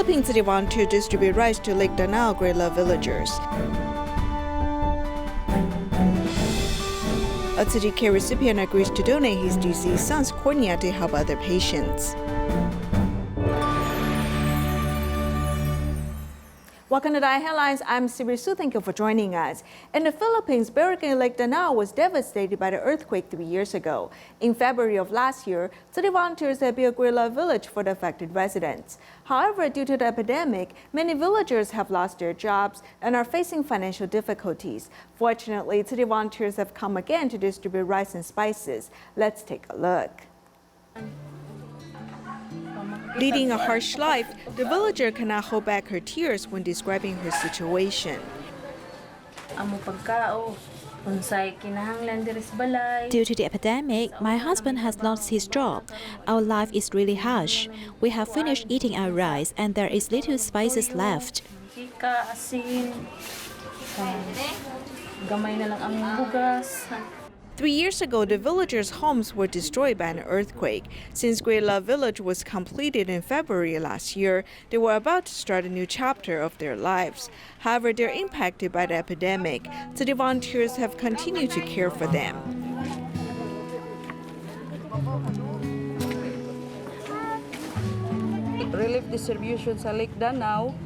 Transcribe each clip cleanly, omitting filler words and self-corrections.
Philippine city volunteers distribute rice to Lake Danao Great Love villagers. A Tzu Chi recipient agrees to donate his deceased son's cornea to help other patients. Welcome to DaAi Headlines. I'm Siri Su. Thank you for joining us. In the Philippines, Barangay Lake Danao was devastated by the earthquake 3 years ago. In February of last year, city volunteers had built a Great Love village for the affected residents. However, due to the epidemic, many villagers have lost their jobs and are facing financial difficulties. Fortunately, city volunteers have come again to distribute rice and spices. Let's take a look. Leading a harsh life, the villager cannot hold back her tears when describing her situation. Due to the epidemic, my husband has lost his job. Our life is really harsh. We have finished eating our rice and there is little spices left. 3 years ago, the villagers' homes were destroyed by an earthquake. Since Great Love Village was completed in February last year, they were about to start a new chapter of their lives. However, they're impacted by the epidemic, so the volunteers have continued to care for them. Relief distribution sa Lake Danao.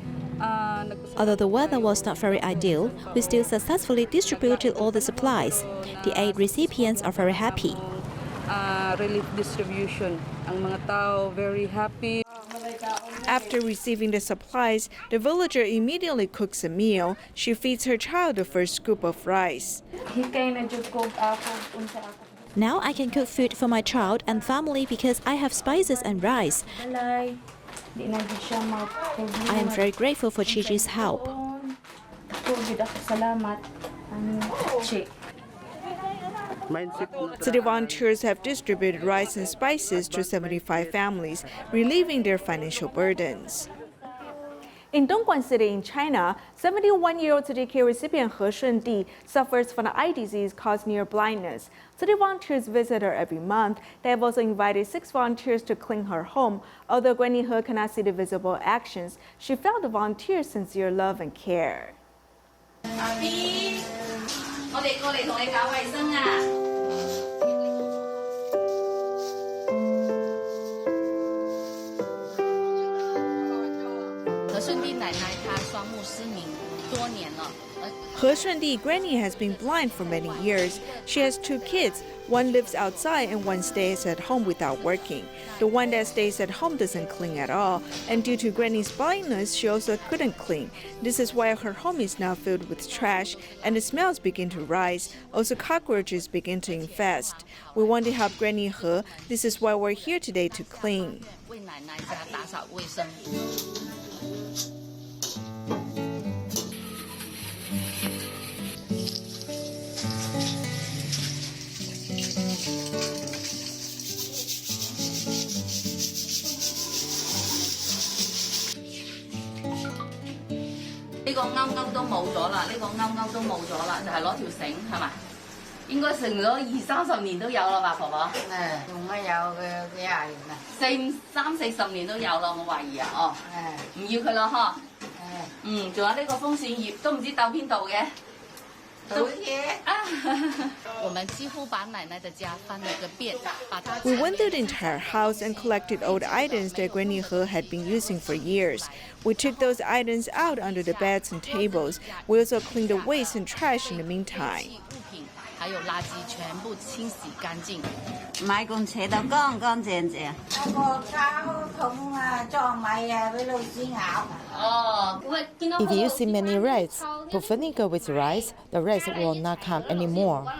Although the weather was not very ideal, we still successfully distributed all the supplies. The 8 recipients are very happy. Relief distribution. Ang mga tao very happy. After receiving the supplies, the villager immediately cooks a meal. She feeds her child the first scoop of rice. Now I can cook food for my child and family because I have spices and rice. I am very grateful for Tzu Chi's help. City volunteers have distributed rice and spices to 75 families, relieving their financial burdens. In Dongguan City in China, 71-year-old Tzu Chi recipient He Shundi suffers from an eye disease caused near blindness. City volunteers visit her every month. They have also invited 6 volunteers to clean her home. Although Granny He cannot see the visible actions, she felt the volunteers' sincere love and care. He Shundi, Granny, has been blind for many years. She has 2 kids. One lives outside and one stays at home without working. The one that stays at home doesn't clean at all. And due to Granny's blindness, she also couldn't clean. This is why her home is now filled with trash and the smells begin to rise. Also, cockroaches begin to infest. We want to help Granny He. This is why we're here today to clean. We went through the entire house and collected old items that Granny He had been using for years. We took those items out under the beds and tables. We also cleaned the waste and trash in the meantime. If you see many rats, put vinegar with rice, the rats will not come anymore.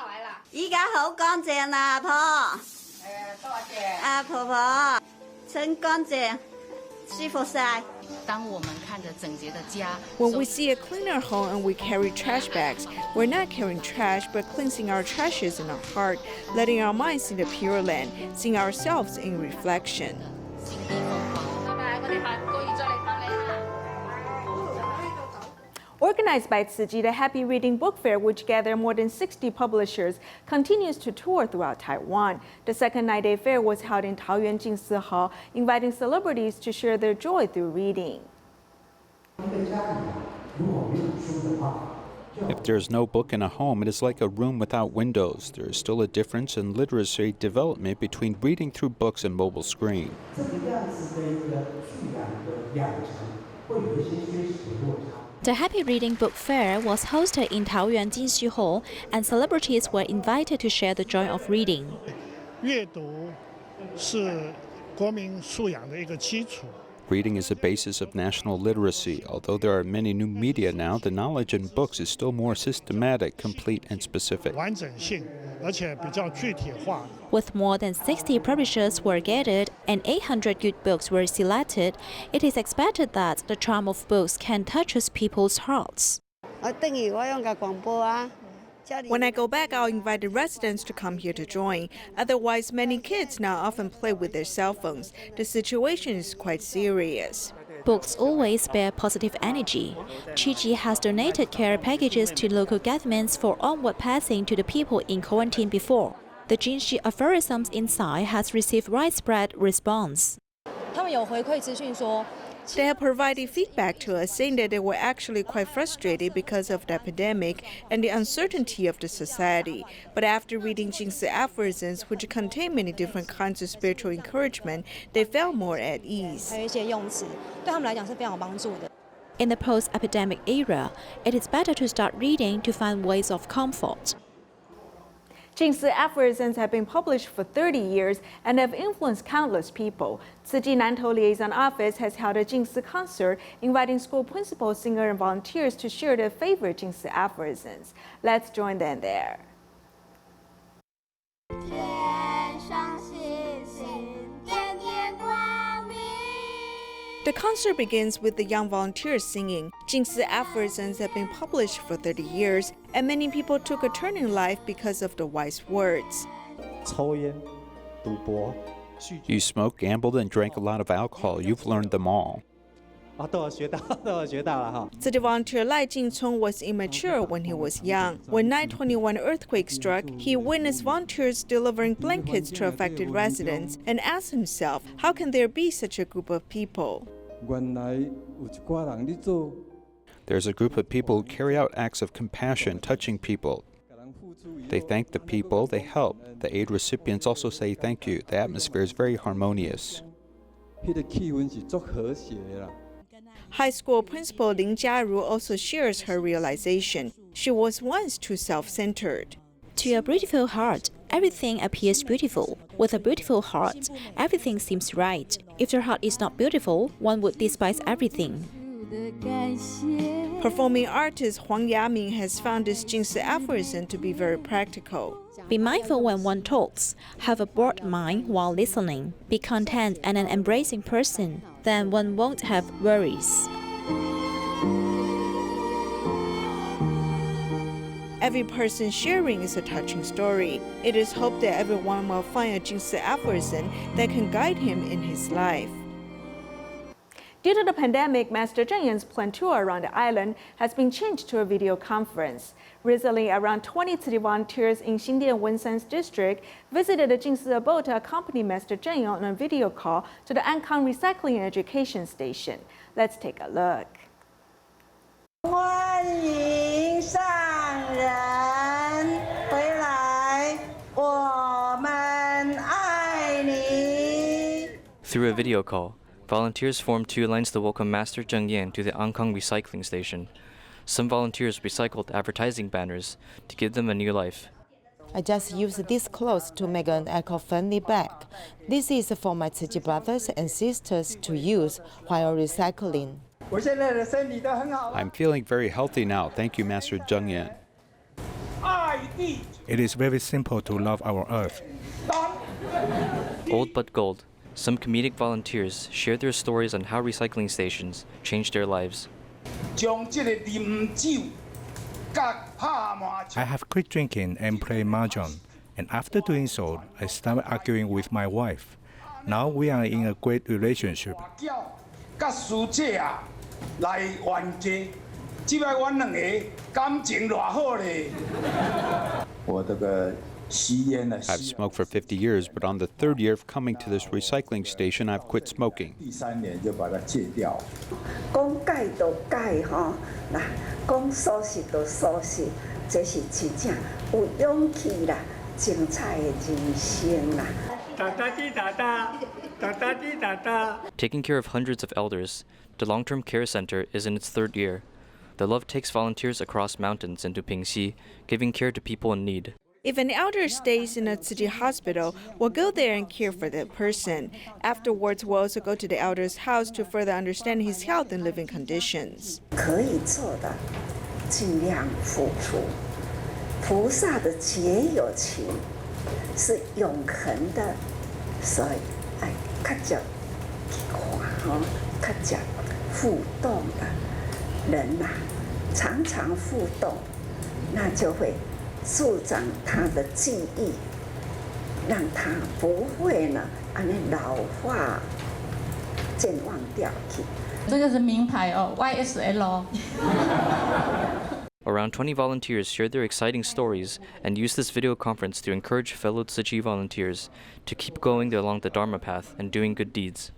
When we see a cleaner home and we carry trash bags, we're not carrying trash but cleansing our trashes in our heart, letting our minds see the Pure Land, seeing ourselves in reflection. Organized by Tzu Chi, the Happy Reading Book Fair, which gathered more than 60 publishers, continues to tour throughout Taiwan. The second 9-day fair was held in Taoyuan Jingsi Hall, inviting celebrities to share their joy through reading. If there's no book in a home, it is like a room without windows. There is still a difference in literacy development between reading through books and mobile screen. The Happy Reading Book Fair was hosted in Taoyuan Jinxu Hall, and celebrities were invited to share the joy of reading. 阅读是国民素养的一个基础。 Reading is the basis of national literacy. Although there are many new media now, the knowledge in books is still more systematic, complete, and specific. 完整性，而且比较具体化。 With more than 60 publishers were gathered and 800 good books were selected, it is expected that the charm of books can touch people's hearts. When I go back, I'll invite the residents to come here to join. Otherwise, many kids now often play with their cell phones. The situation is quite serious. Books always bear positive energy. Tzu Chi has donated care packages to local governments for onward passing to the people in quarantine before. The Jinxi aphorisms inside has received widespread response. They have provided feedback to us, saying that they were actually quite frustrated because of the epidemic and the uncertainty of the society. But after reading Jinxi aphorisms, which contain many different kinds of spiritual encouragement, they felt more at ease. In the post-epidemic era, it is better to start reading to find ways of comfort. Jinxi aphorisms have been published for 30 years and have influenced countless people. Tzu Chi Nantou Liaison Office has held a Jinxi concert, inviting school principals, singers, and volunteers to share their favorite Jinxi aphorisms. Let's join them there. The concert begins with the young volunteers singing. Jinxi aphorisms have been published for 30 years, and many people took a turn in life because of the wise words. You smoked, gambled, and drank a lot of alcohol. You've learned them all. City volunteer Lai Jingcong was immature when he was young. When 9/21 earthquake struck, he witnessed volunteers delivering blankets to affected residents and asked himself, how can there be such a group of people? There's a group of people who carry out acts of compassion, touching people. They thank the people they help. The aid recipients also say thank you. The atmosphere is very harmonious. High school principal Lin Jiaru also shares her realization. She was once too self-centered. To a beautiful heart, everything appears beautiful. With a beautiful heart, everything seems right. If the heart is not beautiful, one would despise everything. Performing artist Huang Yaming has found this Jinxi aphorism to be very practical. Be mindful when one talks. Have a broad mind while listening. Be content and an embracing person. Then one won't have worries. Every person sharing is a touching story. It is hoped that everyone will find a Jinxi aphorism that can guide him in his life. Due to the pandemic, Master Zheng Yan's planned tour around the island has been changed to a video conference. Recently, around 20 city volunteers in Xindi and Wensan's district visited the Jinxi abode to accompany Master Zheng Yan on a video call to the Ankang Recycling and Education Station. Let's take a look. 欢迎上人回来，我们爱你。 Through a video call, volunteers formed two lines to welcome Master Zheng Yan to the Ankang Recycling Station. Some volunteers recycled advertising banners to give them a new life. I just used these clothes to make an eco-friendly bag. This is for my Tzu Chi brothers and sisters to use while recycling. I'm feeling very healthy now. Thank you, Master Zheng Yan. It is very simple to love our earth. Old but gold, some comedic volunteers shared their stories on how recycling stations changed their lives. I have quit drinking and play mahjong, and after doing so, I started arguing with my wife. Now we are in a great relationship. 来冤家，即摆阮两个感情偌好咧。我这个 I've smoked for 50 years, but on the third year of coming to this recycling station, I've quit smoking. 講戒就戒吼，嗱，講素食就素食，這是真正有勇氣啦，精彩的人生啦。 Taking care of hundreds of elders, the long-term care center is in its third year. The Love takes volunteers across mountains into Pingxi, giving care to people in need. If an elder stays in a Tzu Chi hospital, we'll go there and care for that person. Afterwards, we'll also go to the elder's house to further understand his health and living conditions. 可以做的，尽量付出。菩萨的结有情是永恒的，所以哎，较少看哈，较少互动的人呐、常常互动，那就会 助长他的记忆，让他不会呢，老化、健忘掉去。这个是名牌哦 ，YSL。 Around 20 volunteers shared their exciting stories and used this video conference to encourage fellow Tzu Chi volunteers to keep going along the Dharma path and doing good deeds.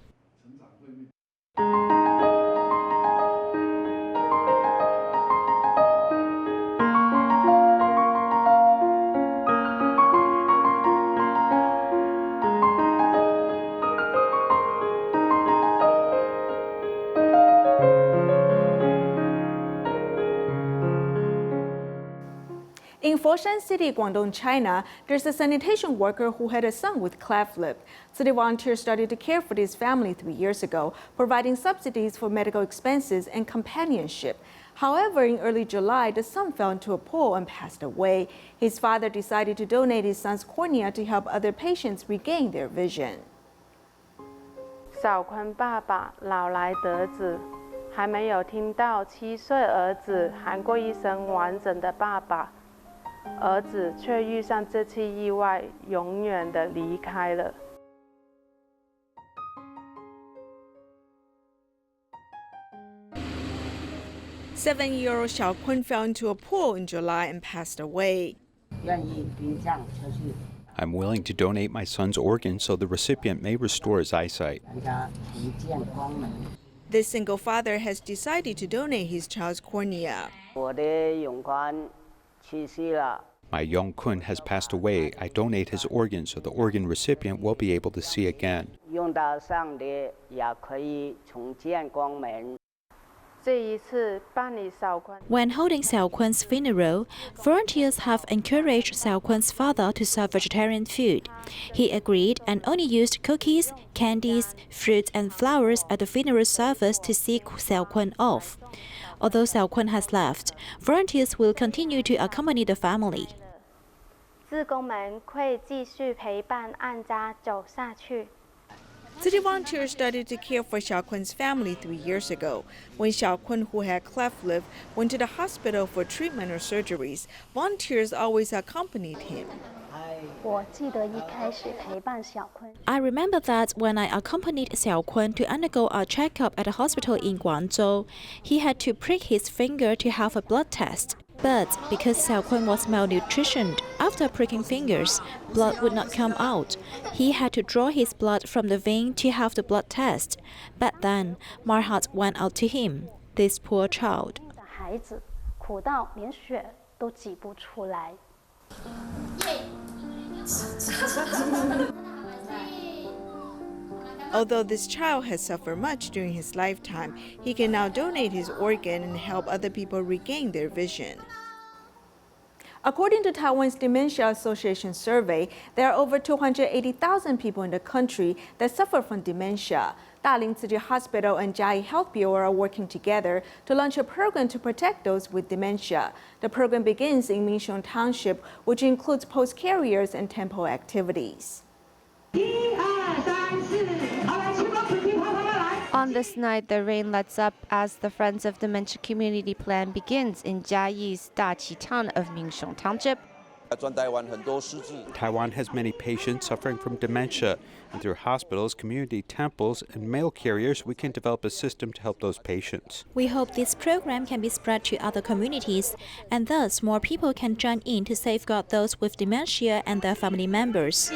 In Foshan City, Guangdong, China, there's a sanitation worker who had a son with cleft lip. City volunteers started to care for this family 3 years ago, providing subsidies for medical expenses and companionship. However, in early July, the son fell into a pool and passed away. His father decided to donate his son's cornea to help other patients regain their vision. 小坤爸爸老来得子，还没有听到7岁儿子喊过一声完整的爸爸。 儿子却遇上这次意外，永远的离开了。7-year-old Xiao Kun fell into a pool in July and passed away. I'm willing to donate my son's organ so the recipient may restore his eyesight. This single father has decided to donate his child's cornea. My Yong Kun has passed away. I donate his organ so the organ recipient will be able to see again. When holding Xiao Kun's funeral, volunteers have encouraged Xiao Kun's father to serve vegetarian food. He agreed and only used cookies, candies, fruits, and flowers at the funeral service to see Xiao Kun off. Although Xiao Kun has left, volunteers will continue to accompany the family. 志工们会继续陪伴案家走下去。 City volunteers started to care for Xiao Kun's family 3 years ago. When Xiao Kun, who had cleft lip, went to the hospital for treatment or surgeries, volunteers always accompanied him. I remember that when I accompanied Xiao Kun to undergo a checkup at a hospital in Guangzhou, he had to prick his finger to have a blood test. But because Xiao Kun was malnutritioned, after pricking fingers, blood would not come out. He had to draw his blood from the vein to have the blood test. But then, my heart went out to him, this poor child. Although this child has suffered much during his lifetime, he can now donate his organ and help other people regain their vision. According to Taiwan's Dementia Association survey, there are over 280,000 people in the country that suffer from dementia. Daling Tzu Chi Hospital and DaAi Health Bureau are working together to launch a program to protect those with dementia. The program begins in Minxiong Township, which includes post carriers and temple activities. On this night, the rain lets up as the Friends of Dementia Community Plan begins in Jiayi's DaQi town of Minxiong Township. Taiwan has many patients suffering from dementia, and through hospitals, community temples, and mail carriers, we can develop a system to help those patients. We hope this program can be spread to other communities, and thus more people can join in to safeguard those with dementia and their family members.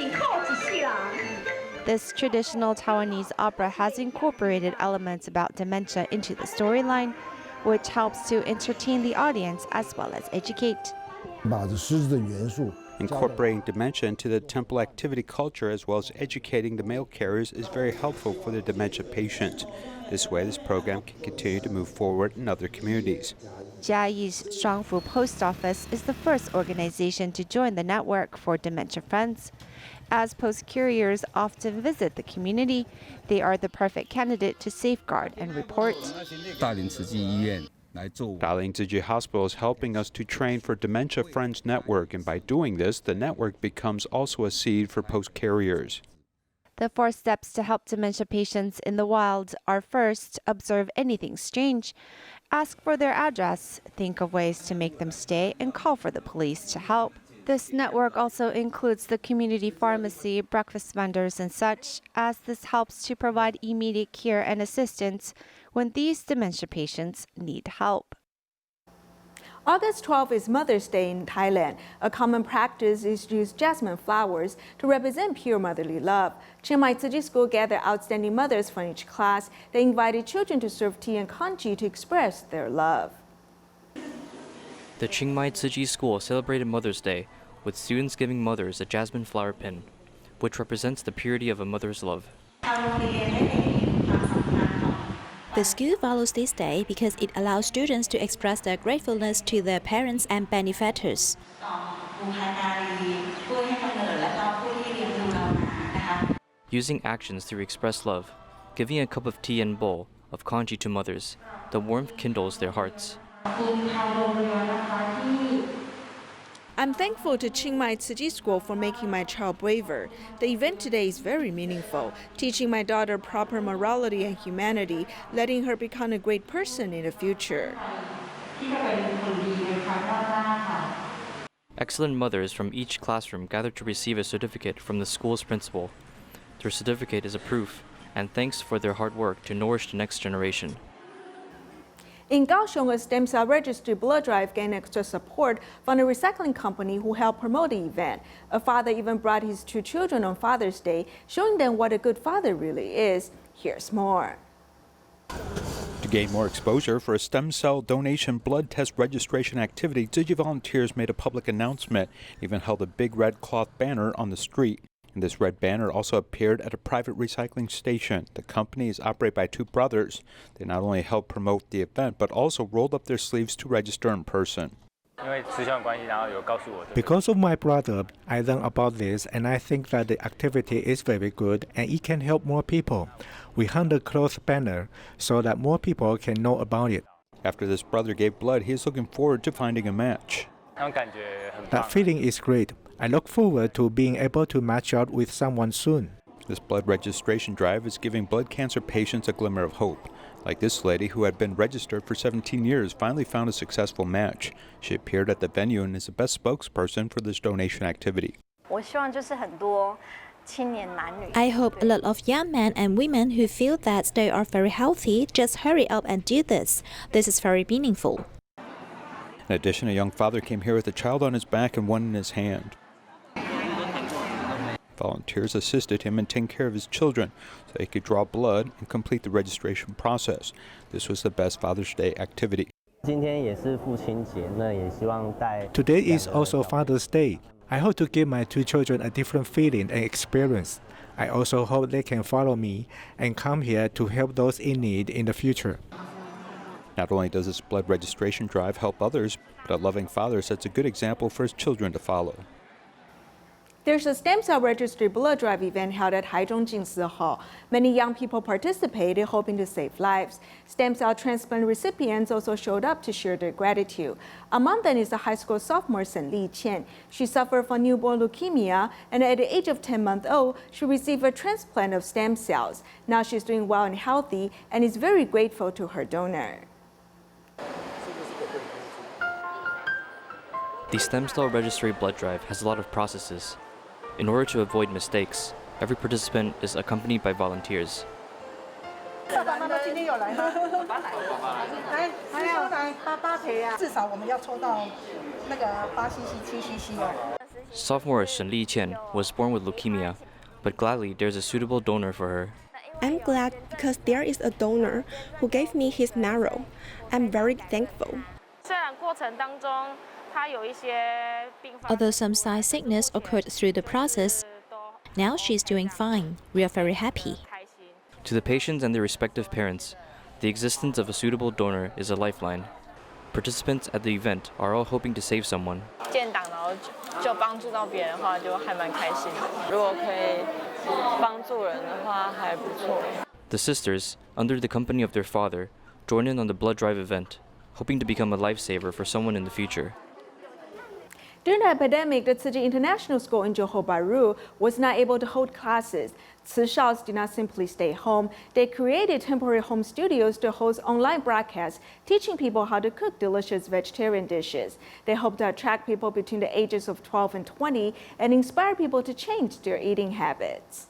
This traditional Taiwanese opera has incorporated elements about dementia into the storyline, which helps to entertain the audience as well as educate. Incorporating dementia into the temple activity culture as well as educating the mail carriers is very helpful for the dementia patient. This way, this program can continue to move forward in other communities. Jiayi's Shangfu Post Office is the first organization to join the network for dementia friends. As post couriers often visit the community, they are the perfect candidate to safeguard and report. DaAi Tzu Chi Hospital is helping us to train for Dementia Friends Network, and by doing this, the network becomes also a seed for post carriers. The 4 steps to help dementia patients in the wild are: first, observe anything strange, ask for their address, think of ways to make them stay, and call for the police to help. This network also includes the community pharmacy, breakfast vendors, and such, as this helps to provide immediate care and assistance when these dementia patients need help. August 12 is Mother's Day in Thailand. A common practice is to use jasmine flowers to represent pure motherly love. Chiang Mai Tzu Chi School gathered outstanding mothers from each class. They invited children to serve tea and congee to express their love. The Chiang Mai Tzu Chi School celebrated Mother's Day with students giving mothers a jasmine flower pin, which represents the purity of a mother's love. The school follows this day because it allows students to express their gratefulness to their parents and benefactors. Using actions to express love, giving a cup of tea and bowl of congee to mothers, the warmth kindles their hearts. I'm thankful to Chiang Mai Tzu Chi School for making my child braver. The event today is very meaningful, teaching my daughter proper morality and humanity, letting her become a great person in the future. Excellent mothers from each classroom gathered to receive a certificate from the school's principal. Their certificate is a proof and thanks for their hard work to nourish the next generation. In Kaohsiung, a stem cell registry blood drive gained extra support from a recycling company who helped promote the event. A father even brought his 2 children on Father's Day, showing them what a good father really is. Here's more. To gain more exposure for a stem cell donation blood test registration activity, Tzu Chi volunteers made a public announcement, even held a big red cloth banner on the street. And this red banner also appeared at a private recycling station. The company is operated by 2 brothers. They not only helped promote the event, but also rolled up their sleeves to register in person. Because of my brother, I learned about this, and I think that the activity is very good and it can help more people. We hung the cloth banner so that more people can know about it. After this brother gave blood, he is looking forward to finding a match. That feeling is great. I look forward to being able to match out with someone soon. This blood registration drive is giving blood cancer patients a glimmer of hope. Like this lady who had been registered for 17 years finally found a successful match. She appeared at the venue and is the best spokesperson for this donation activity. I hope a lot of young men and women who feel that they are very healthy just hurry up and do this. This is very meaningful. In addition, a young father came here with a child on his back and one in his hand. Volunteers assisted him in taking care of his children so he could draw blood and complete the registration process. This was the best Father's Day activity. Today is also Father's Day. I hope to give my 2 children a different feeling and experience. I also hope they can follow me and come here to help those in need in the future. Not only does this blood registration drive help others, but a loving father sets a good example for his children to follow. There's a stem cell registry blood drive event held at Haichong Jingsi Hall. Many young people participated, hoping to save lives. Stem cell transplant recipients also showed up to share their gratitude. Among them is the high school sophomore Sen Li Qian. She suffered from newborn leukemia, and at the age of 10-month-old, she received a transplant of stem cells. Now she's doing well and healthy, and is very grateful to her donor. The stem cell registry blood drive has a lot of processes. In order to avoid mistakes, every participant is accompanied by volunteers. Sophomore Shen Chen was born with leukemia, but gladly there's a suitable donor for her. I'm glad because there is a donor who gave me his marrow. I'm very thankful. Although some side sickness occurred through the process, now she's doing fine. We are very happy. To the patients and their respective parents, the existence of a suitable donor is a lifeline. Participants at the event are all hoping to save someone. The sisters, under the company of their father, join in on the blood drive event, hoping to become a lifesaver for someone in the future. During the epidemic, the Tzu Chi International School in Johor Bahru was not able to hold classes. Tzu Shaos did not simply stay home. They created temporary home studios to host online broadcasts, teaching people how to cook delicious vegetarian dishes. They hope to attract people between the ages of 12 and 20 and inspire people to change their eating habits.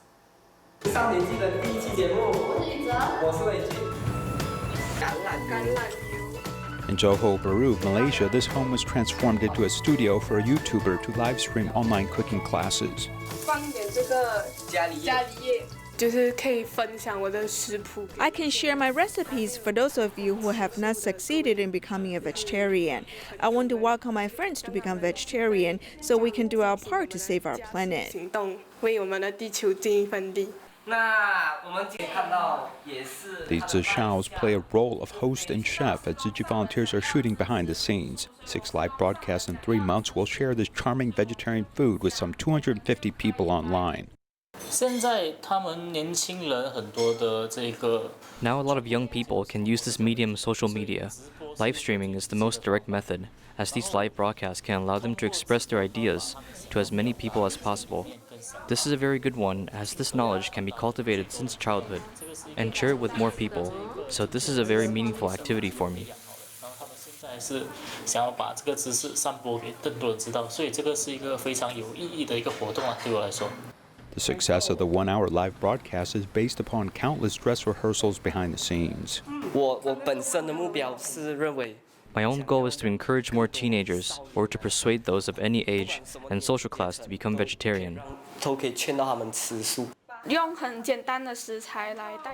In Johor Bahru, Malaysia, this home was transformed into a studio for a YouTuber to live stream online cooking classes. I can share my recipes for those of you who have not succeeded in becoming a vegetarian. I want to welcome my friends to become vegetarian so we can do our part to save our planet. The Tzu Shaos play a role of host and chef as Tzu Chi volunteers are shooting behind the scenes. 6 live broadcasts in 3 months will share this charming vegetarian food with some 250 people online. Now a lot of young people can use this medium of social media. Live streaming is the most direct method, as these live broadcasts can allow them to express their ideas to as many people as possible. This is a very good one, as this knowledge can be cultivated since childhood and share it with more people, so this is a very meaningful activity for me. The success of the 1-hour live broadcast is based upon countless dress rehearsals behind the scenes. My own goal is to encourage more teenagers, or to persuade those of any age and social class to become vegetarian.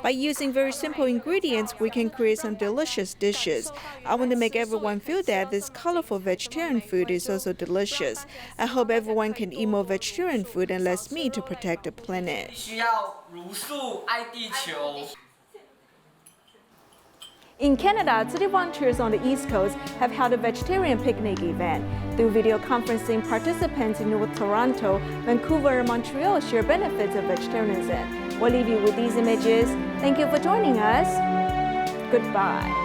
By using very simple ingredients, we can create some delicious dishes. I want to make everyone feel that this colorful vegetarian food is also delicious. I hope everyone can eat more vegetarian food and less meat to protect the planet. In Canada, Tzu Chi volunteers on the East Coast have held a vegetarian picnic event. Through video conferencing, participants in North Toronto, Vancouver, and Montreal share benefits of vegetarianism. We'll leave you with these images. Thank you for joining us. Goodbye.